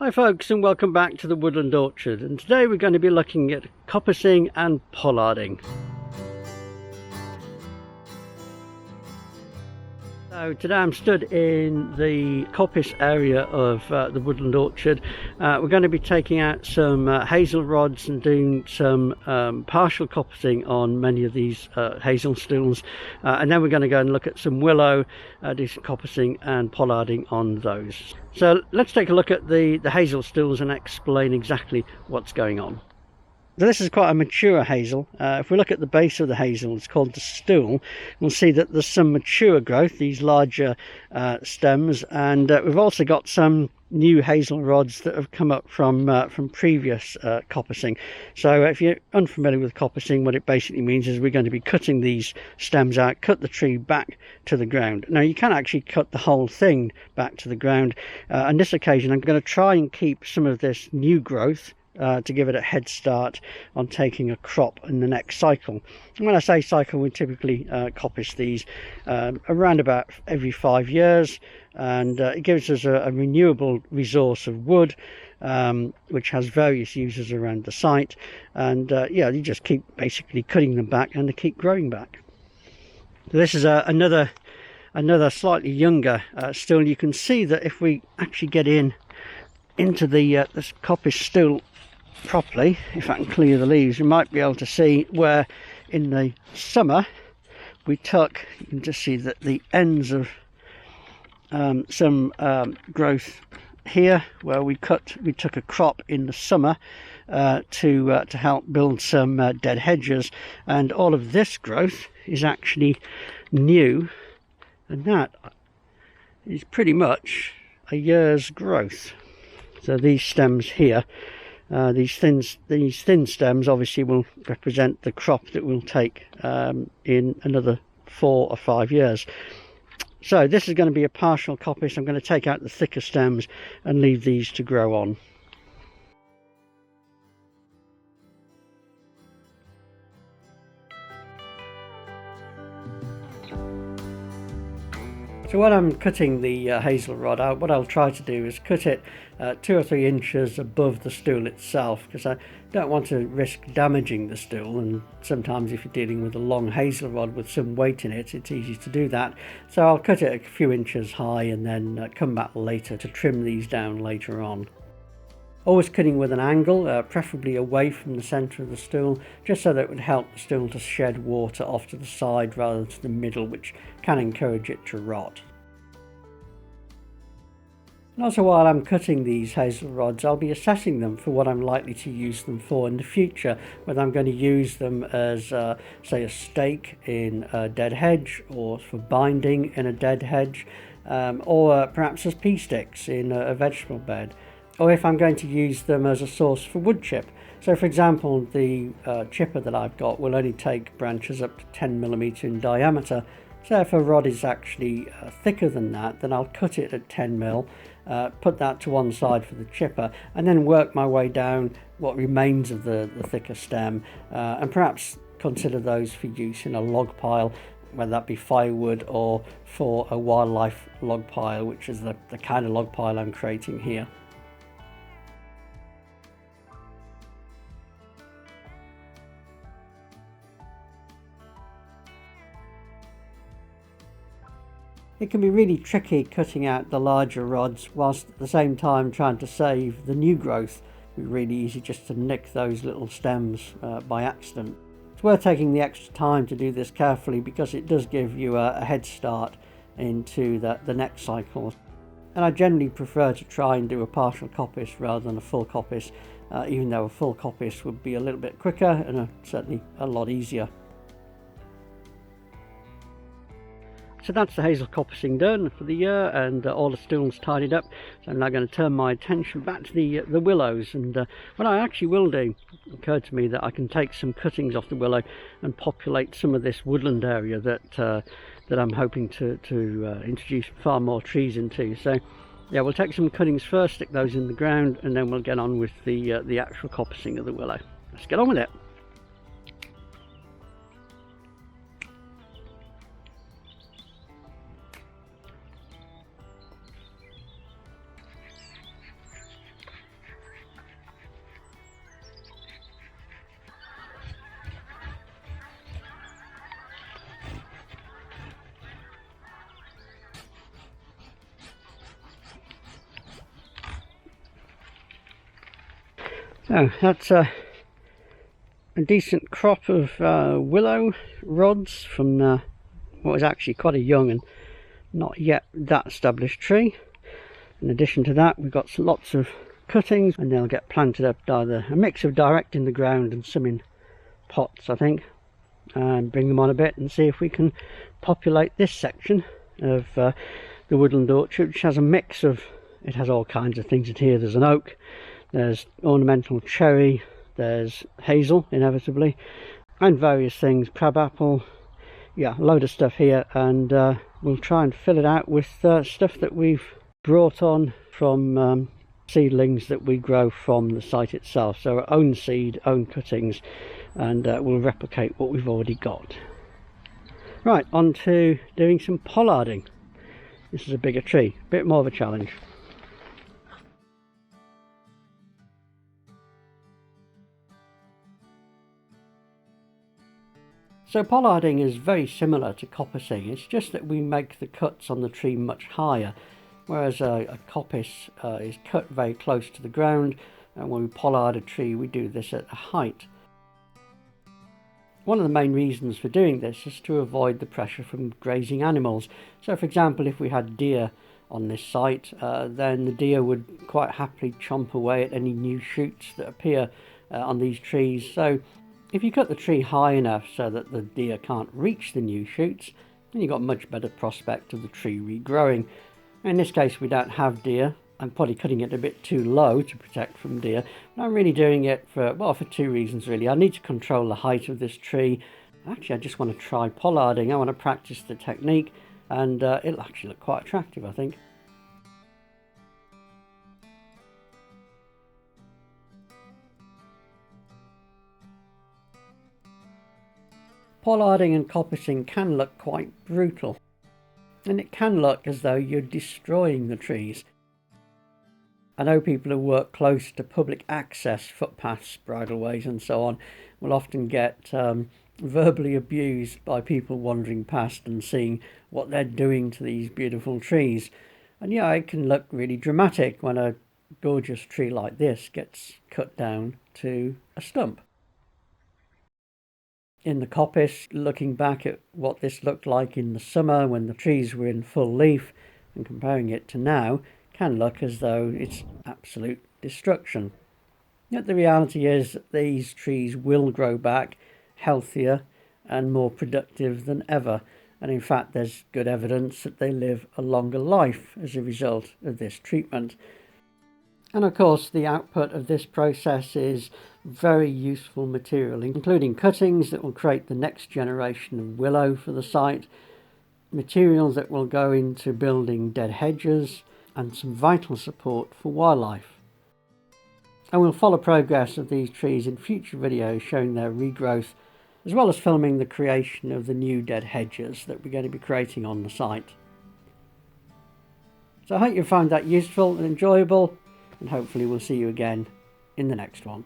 Hi folks, and welcome back to the Woodland Orchard, and today we're going to be looking at coppicing and pollarding. So today I'm stood in the coppice area of the Woodland Orchard. We're going to be taking out some hazel rods and doing some partial coppicing on many of these hazel stools, and then we're going to go and look at some willow, do some coppicing and pollarding on those. So let's take a look at the hazel stools and explain exactly what's going on. So this is quite a mature hazel. If we look at the base of the hazel, it's called the stool, we'll see that there's some mature growth, these larger stems, and we've also got some new hazel rods that have come up from previous coppicing. So if you're unfamiliar with coppicing, what it basically means is we're going to be cutting these stems out, cut the tree back to the ground. Now you can actually cut the whole thing back to the ground. On this occasion I'm going to try and keep some of this new growth to give it a head start on taking a crop in the next cycle. And when I say cycle, we typically coppice these around about every 5 years, and it gives us a renewable resource of wood, which has various uses around the site, and yeah, you just keep basically cutting them back and they keep growing back. So this is another slightly younger stool. You can see that if we actually get into this coppice stool properly, if I can clear the leaves, you might be able to see where in the summer we took, you can just see that the ends of some growth here where we took a crop in the summer to help build some dead hedges, and all of this growth is actually new, and that is pretty much a year's growth. So these stems here, these thin stems obviously will represent the crop that we'll take in another 4 or 5 years. So this is going to be a partial coppice. I'm going to take out the thicker stems and leave these to grow on. So when I'm cutting the hazel rod out, what I'll try to do is cut it 2 or 3 inches above the stool itself, because I don't want to risk damaging the stool, and sometimes if you're dealing with a long hazel rod with some weight in it, it's easy to do that. So I'll cut it a few inches high and then come back later to trim these down later on. Always cutting with an angle, preferably away from the centre of the stool, just so that it would help the stool to shed water off to the side rather than to the middle, which can encourage it to rot. And also, while I'm cutting these hazel rods, I'll be assessing them for what I'm likely to use them for in the future, whether I'm going to use them as say a stake in a dead hedge, or for binding in a dead hedge, or perhaps as pea sticks in a vegetable bed, or if I'm going to use them as a source for wood chip. So for example, the chipper that I've got will only take branches up to 10mm in diameter. So if a rod is actually thicker than that, then I'll cut it at 10mm, put that to one side for the chipper, and then work my way down what remains of the thicker stem, and perhaps consider those for use in a log pile, whether that be firewood or for a wildlife log pile, which is the kind of log pile I'm creating here. It can be really tricky cutting out the larger rods whilst at the same time trying to save the new growth. It would be really easy just to nick those little stems by accident. It's worth taking the extra time to do this carefully, because it does give you a head start into the next cycle. And I generally prefer to try and do a partial coppice rather than a full coppice, even though a full coppice would be a little bit quicker and certainly a lot easier. So that's the hazel coppicing done for the year, and all the stools tidied up. So I'm now going to turn my attention back to the willows, and what I actually will do, it occurred to me that I can take some cuttings off the willow and populate some of this woodland area that I'm hoping to introduce far more trees into. So yeah, we'll take some cuttings first, stick those in the ground, and then we'll get on with the actual coppicing of the willow. Let's get on with it. Oh, that's a decent crop of willow rods from what was actually quite a young and not yet that established tree. In addition to that, we've got lots of cuttings, and they'll get planted up either a mix of direct in the ground and some in pots, I think, and bring them on a bit and see if we can populate this section of the woodland orchard, which has a mix of, it has all kinds of things in here. There's an oak, there's ornamental cherry, there's hazel inevitably, and various things, crabapple, yeah, a load of stuff here. And we'll try and fill it out with stuff that we've brought on from seedlings that we grow from the site itself, so our own seed, own cuttings, and we'll replicate what we've already got. Right, on to doing some pollarding. This is a bigger tree, a bit more of a challenge. So pollarding is very similar to coppicing. It's just that we make the cuts on the tree much higher, whereas a coppice is cut very close to the ground, and when we pollard a tree we do this at a height. One of the main reasons for doing this is to avoid the pressure from grazing animals. So for example, if we had deer on this site, then the deer would quite happily chomp away at any new shoots that appear on these trees. So if you cut the tree high enough so that the deer can't reach the new shoots, then you've got a much better prospect of the tree regrowing. In this case we don't have deer. I'm probably cutting it a bit too low to protect from deer, but I'm really doing it for, well, for two reasons really. I need to control the height of this tree. Actually, I just want to try pollarding. I want to practice the technique, and it'll actually look quite attractive, I think. Pollarding and coppicing can look quite brutal, and it can look as though you're destroying the trees. I know people who work close to public access footpaths, bridleways and so on will often get verbally abused by people wandering past and seeing what they're doing to these beautiful trees. And yeah, it can look really dramatic when a gorgeous tree like this gets cut down to a stump. In the coppice, looking back at what this looked like in the summer when the trees were in full leaf and comparing it to now, can look as though it's absolute destruction. Yet the reality is that these trees will grow back healthier and more productive than ever, and in fact there's good evidence that they live a longer life as a result of this treatment. And of course the output of this process is very useful material, including cuttings that will create the next generation of willow for the site, materials that will go into building dead hedges, and some vital support for wildlife. And we'll follow progress of these trees in future videos showing their regrowth, as well as filming the creation of the new dead hedges that we're going to be creating on the site. So I hope you found that useful and enjoyable, and hopefully we'll see you again in the next one.